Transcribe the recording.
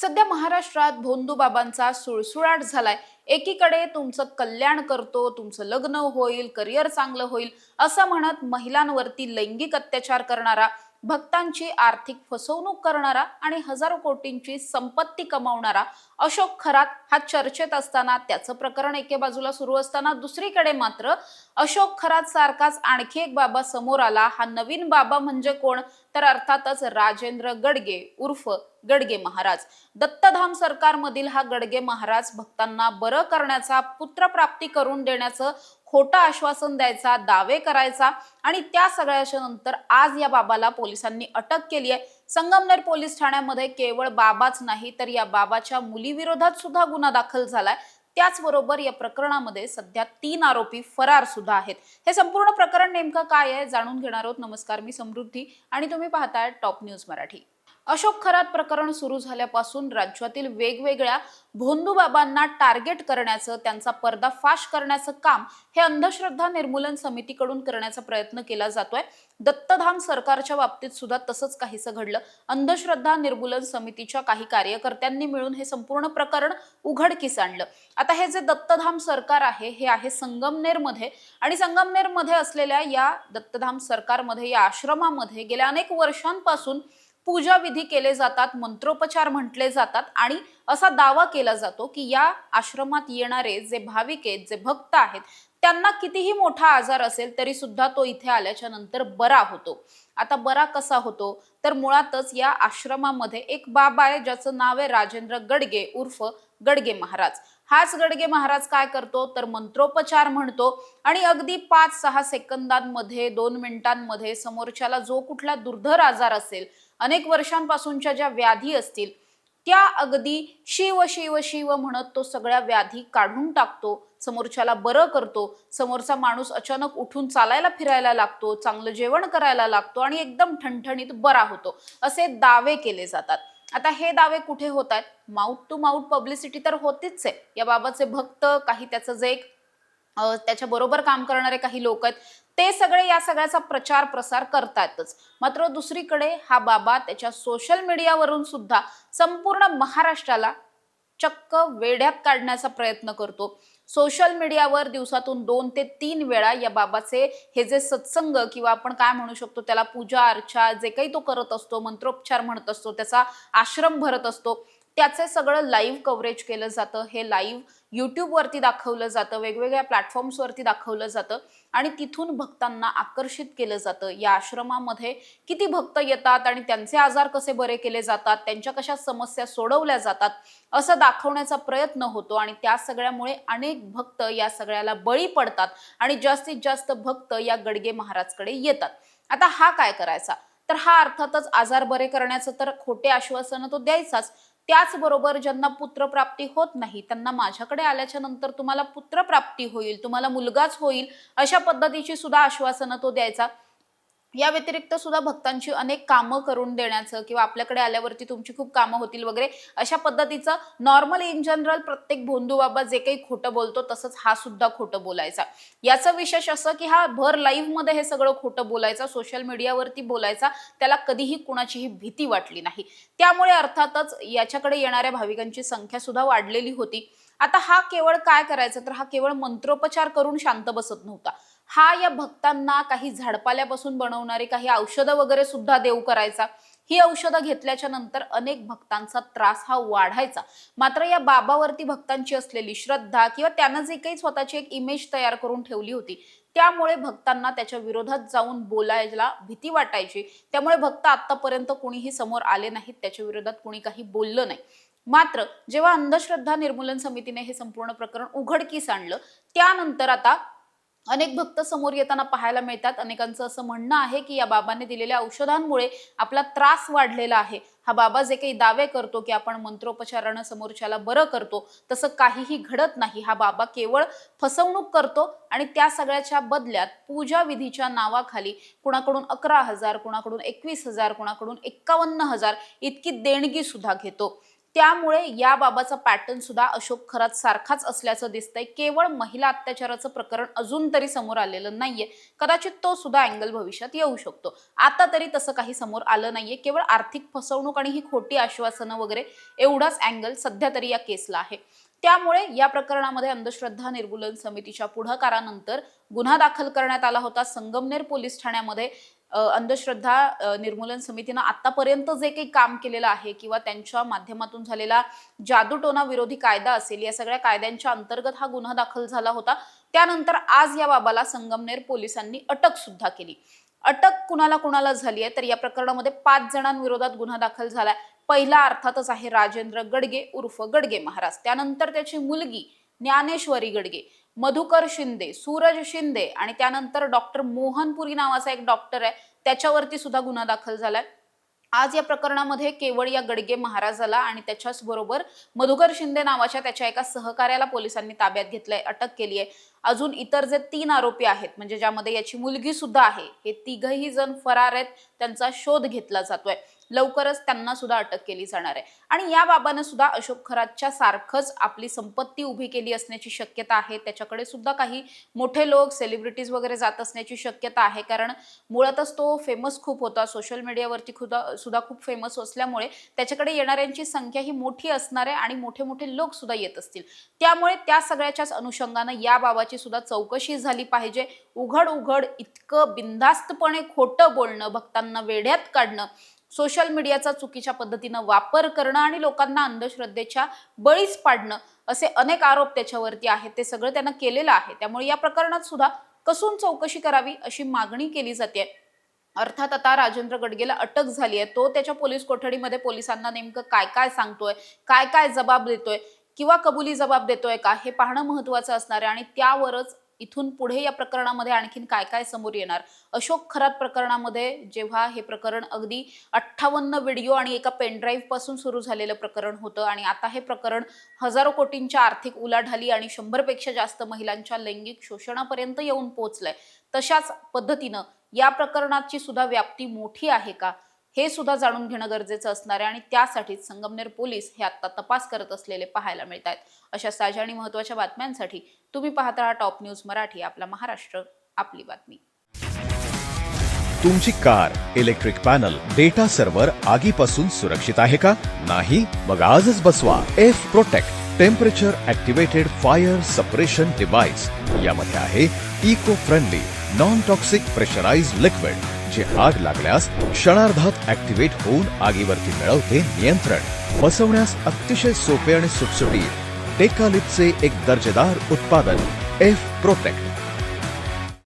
सध्या महाराष्ट्रात भोंदूबाबांचा सुळसुळाट झालाय। एकीकडे तुमचं कल्याण करतो, तुमचं लग्न होईल, करिअर चांगलं होईल असं म्हणत महिलांवरती लैंगिक अत्याचार करणारा, भक्तांची आर्थिक फसवणूक करणारा आणि हजारो कोटींची संपत्ती कमावणारा अशोक खरात हा चर्चेत असताना, त्याचं प्रकरण एके बाजूला सुरू असताना, दुसरीकडे मात्र अशोक खरात सारखाच आणखी एक बाबा समोर आला। हा नवीन बाबा म्हणजे कोण? तर अर्थातच राजेंद्र गडगे उर्फ गडगे महाराज। दत्तधाम सरकारमधील हा गडगे महाराज भक्तांना बरं करण्याचा, पुत्रप्राप्ती करून देण्याचं खोटं आश्वासन द्यायचा, दावे करायचा आणि त्या सगळ्याच्या नंतर आज या बाबाला पोलिसांनी अटक केली आहे। संगमनेर पोलीस ठाण्यामध्ये केवळ बाबाच नाही तर या बाबाच्या मुलीविरोधात सुद्धा गुन्हा दाखल झालाय। त्याचबरोबर या प्रकरणामध्ये सध्या 3 आरोपी फरार सुद्धा आहेत। हे संपूर्ण प्रकरण नेमकं काय आहे जाणून घेणार आहोत। नमस्कार, मी समृद्धी आणि तुम्ही पाहताय टॉप न्यूज मराठी। अशोक खरात प्रकरण सुरू झाल्यापासून राज्यातील वेगवेगळ्या भोंदूबाबांना टार्गेट करण्याचं, त्यांचा पर्दाफाश करण्याचं काम हे अंधश्रद्धा निर्मूलन समितीकडून करण्याचा प्रयत्न केला जातोय। दत्तधाम सरकारच्या बाबतीत सुद्धा तसंच काहीसं घडलं। अंधश्रद्धा निर्मूलन समितीच्या काही कार्यकर्त्यांनी मिळून हे संपूर्ण प्रकरण उघडकीस आणलं। आता हे जे दत्तधाम सरकार आहे हे आहे संगमनेरमध्ये आणि संगमनेरमध्ये असलेल्या या दत्तधाम सरकारमध्ये, या आश्रमामध्ये गेल्या अनेक वर्षांपासून पूजा विधी केले जातात, मंत्रोपचार म्हटले जातात आणि असा दावा केला जातो की या आश्रमात येणारे जे भाविक आहेत, जे भक्त आहेत, त्यांना कितीही मोठा आजार असेल तरी सुद्धा तो इथे आल्याच्या नंतर बरा होतो। आता बरा कसा होतो? तर मुळातच या आश्रमामध्ये एक बाबा आहे ज्याचं नाव आहे राजेंद्र गडगे उर्फ गडगे महाराज। हाच गडगे महाराज काय करतो तर मंत्रोपचार म्हणतो आणि अगदी 5-6 सेकंदांमध्ये, 2 मिनिटांमध्ये समोरच्याला जो कुठला दुर्धर आजार असेल, अनेक वर्षांपासूनच्या ज्या व्याधी असतील, त्या अगदी शिव शिव शिव म्हणत तो सगळ्या व्याधी काढून टाकतो, समोरच्याला बरं करतो। समोरचा माणूस अचानक उठून चालायला फिरायला लागतो, चांगलं जेवण करायला लागतो आणि एकदम ठणठणीत बरा होतो, असे दावे केले जातात। आता हे दावे कुठे होत आहेत? माउथ टू माउथ पब्लिसिटी तर होतीच आहे। या बाबाचे भक्त, काही त्याचं जे एक त्याच्या बरोबर काम करणारे काही लोक आहेत, ते सगळे या सगळ्याचा प्रचार प्रसार करतायतच। मात्र दुसरीकडे हा बाबा त्याच्या सोशल मीडियावरून सुद्धा संपूर्ण महाराष्ट्राला चक्क वेड्यात काढण्याचा प्रयत्न करतो। सोशल मीडियावर दिवसातून 2 ते 3 वेळा या बाबाचे हे जे सत्संग किंवा आपण काय म्हणू शकतो त्याला, पूजा अर्चा जे काही तो करत असतो, मंत्रोपचार म्हणत असतो, त्याचा आश्रम भरत असतो, त्याचे सगळं लाईव्ह कव्हरेज केलं जातं। हे लाईव्ह YouTube वरती दाखवलं जातं, वेगवेगळ्या प्लॅटफॉर्म्स वरती दाखवलं जातं आणि तिथून भक्तांना आकर्षित केलं जातं। या आश्रमामध्ये किती भक्त येतात आणि त्यांचे आजार कसे बरे केले जातात, त्यांच्या कशा समस्या सोडवल्या जातात असं दाखवण्याचा प्रयत्न होतो आणि त्या सगळ्यामुळे अनेक भक्त या सगळ्याला बळी पडतात आणि जास्तीत जास्त भक्त या गडगे महाराजकडे येतात। आता हा काय करायचा? तर हा अर्थातच आजार बरे करण्याचं तर खोटे आश्वासन तो द्यायचाच। त्याचबरोबर ज्यांना पुत्रप्राप्ती होत नाही त्यांना माझ्याकडे आल्याच्या नंतर तुम्हाला पुत्रप्राप्ती होईल, तुम्हाला मुलगाच होईल, अशा पद्धतीची सुद्धा आश्वासनं तो द्यायचा। या व्यतिरिक्त सुद्धा भक्तांची अनेक कामं करून देण्याचं किंवा आपल्याकडे आल्यावरती तुमची खूप कामं होतील वगैरे अशा पद्धतीचं नॉर्मल इन जनरल प्रत्येक भोंदू बाबा जे काही खोटं बोलतो तसंच हा सुद्धा खोटं बोलायचा। याचं विशेष असं की हा भर लाईव्ह मध्ये हे सगळं खोटं बोलायचा, सोशल मीडियावरती बोलायचा, त्याला कधीही कुणाचीही भीती वाटली नाही। त्यामुळे अर्थातच याच्याकडे येणाऱ्या भाविकांची संख्या सुद्धा वाढलेली होती। आता हा केवळ काय करायचा तर हा केवळ मंत्रोपचार करून शांत बसत नव्हता। हा या भक्तांना काही झाडपाल्यापासून बनवणारी काही औषधं वगैरे सुद्धा देऊ करायचा। ही औषधं घेतल्याच्या नंतर अनेक भक्तांचा त्रास हा वाढायचा। मात्र या बाबावरती भक्तांची असलेली श्रद्धा किंवा त्यानं जे काही स्वतःची एक इमेज तयार करून ठेवली होती, त्यामुळे भक्तांना त्याच्या विरोधात जाऊन बोलायला भीती वाटायची। त्यामुळे भक्त आतापर्यंत कोणीही समोर आले नाहीत, त्याच्या विरोधात कोणी काही बोललं नाही। मात्र जेव्हा अंधश्रद्धा निर्मूलन समितीने हे संपूर्ण प्रकरण उघडकीस आणलं, त्यानंतर आता अनेक भक्त समोर येताना पाहायला मिळतात। अनेकांचं असं म्हणणं आहे की या बाबांनी दिलेल्या औषधांमुळे आपला त्रास वाढलेला आहे। हा बाबा जे काही दावे करतो की आपण मंत्रोपचारानं समोरच्याला बरं करतो, तसं काहीही घडत नाही। हा बाबा केवळ फसवणूक करतो आणि त्या सगळ्याच्या बदल्यात पूजा विधीच्या नावाखाली कुणाकडून 11,000, कुणाकडून 21,000, कुणाकडून 51,000 इतकी देणगी सुद्धा घेतो। त्यामुळे या बाबाचा पॅटर्न सुद्धा अशोक खरात सारखाच असल्याचं दिसतंय. केवळ महिला अत्याचाराचं प्रकरण अजून तरी समोर आलेलं नाहीये. कदाचित तो सुद्धा अँगल भविष्यात येऊ शकतो. आता तरी तसं काही समोर आलं नाहीये. केवळ आर्थिक फसवणूक आणि ही खोटी आश्वासनं वगैरे एवढाच अँगल सध्या तरी या केसला आहे. त्यामुळे या प्रकरणामध्ये अंधश्रद्धा निर्मूलन समितीच्या पुढाकारानंतर गुन्हा दाखल करण्यात आला होता. संगमनेर पोलीस ठाण्यामध्ये अंधश्रद्धा निर्मूलन समितीनं आतापर्यंत जे काही काम केलेलं आहे किंवा त्यांच्या माध्यमातून झालेला जादूटोना विरोधी कायदा असेल, या सगळ्या कायद्यांच्या अंतर्गत हा गुन्हा दाखल झाला होता. त्यानंतर आज या बाबाला संगमनेर पोलिसांनी अटक सुद्धा केली. अटक कुणाला झाली आहे तर या प्रकरणामध्ये 5 जणांविरोधात गुन्हा दाखल झालाय. पहिला अर्थातच आहे राजेंद्र गडगे उर्फ गडगे महाराज. त्यानंतर त्याची मुलगी ज्ञानेश्वरी गडगे, मधुकर शिंदे, सूरज शिंदे आणि त्यानंतर डॉक्टर मोहनपुरी नावाचा एक डॉक्टर आहे, त्याच्यावरती सुद्धा गुन्हा दाखल झालाय. आज या प्रकरणामध्ये केवळ या गडगे महाराजाला आणि त्याच्याच बरोबर मधुकर शिंदे नावाच्या त्याच्या एका सहकार्याला पोलिसांनी ताब्यात घेतलंय, अटक केली आहे. अजून इतर जे 3 आरोपी आहेत, म्हणजे ज्यामध्ये याची मुलगी सुद्धा आहे, हे तिघही जण फरार आहेत. त्यांचा शोध घेतला जातोय. लवकरच त्यांना सुद्धा अटक केली जाणार आहे. आणि या बाबानं सुद्धा अशोक खरातच्या सारखंच आपली संपत्ती उभी केली असण्याची शक्यता आहे. त्याच्याकडे सुद्धा काही मोठे लोक, सेलिब्रिटीज वगैरे जात असण्याची शक्यता आहे. कारण मुळातच तो फेमस खूप होता, सोशल मीडियावरती सुद्धा खूप फेमस असल्यामुळे त्याच्याकडे येणाऱ्यांची संख्या ही मोठी असणार आहे आणि मोठे मोठे लोक सुद्धा येत असतील. त्यामुळे त्या सगळ्याच्याच अनुषंगानं या बाबाची सुद्धा चौकशी झाली पाहिजे. उघड इतकं बिनधास्तपणे खोटं बोलणं, भक्तांना वेड्यात काढणं, सोशल मीडियाचा चुकीच्या पद्धतीनं वापर करणं आणि लोकांना अंधश्रद्धेच्या बळीच पाडणं, असे अनेक आरोप त्याच्यावरती आहेत. ते सगळं त्यानं केलेलं आहे. त्यामुळे या प्रकरणात सुद्धा कसून चौकशी करावी अशी मागणी केली जाते. अर्थात आता राजेंद्र गडगेला अटक झाली आहे. तो त्याच्या पोलीस कोठडीमध्ये पोलिसांना नेमकं काय सांगतोय, काय जबाब देतोय किंवा कबुली जबाब देतोय का, हे पाहणं महत्त्वाचं असणार आहे. आणि त्यावरच इथून पुढे या प्रकरणामध्ये आणखीन काय समोर येणार. अशोक खरात प्रकरणामध्ये जेव्हा हे प्रकरण अगदी 58 व्हिडिओ आणि एका पेनड्राईव्ह पासून सुरू झालेलं प्रकरण होतं आणि आता हे प्रकरण हजारो कोटींच्या आर्थिक उलाढाली आणि 100 पेक्षा जास्त महिलांच्या लैंगिक शोषणापर्यंत येऊन पोहोचलंय, तशाच पद्धतीनं या प्रकरणाची सुद्धा व्याप्ती मोठी आहे का, हे सुद्धा जाणून घेणं गरजेचं असणार आहे. आणि त्यासाठीच संगमनेर पोलीस हे आता तपास करत असलेले पाहायला मिळत आहेत. अशा ताज्या आणि महत्त्वाच्या बातम्यांसाठी तुम्ही पाहत राहा टॉप न्यूज मराठी. आपला महाराष्ट्र, आपली बातमी. तुमची car, electric panel, data server आगीपासून सुरक्षित आहे का? नाही? मग आजच बसवा F protect temperature activated fire suppression device. यामध्ये आहे eco friendly non toxic pressurised liquid, जे आग लागल्यास क्षणार्धात ऍक्टिव्हेट होऊन आगीवरती मिळवते नियंत्रण. बसवण्यास अतिशय सोपे आणि सुटसुटीत. टेकालिपचे एक दर्जेदार उत्पादन एफ प्रोटेक्ट.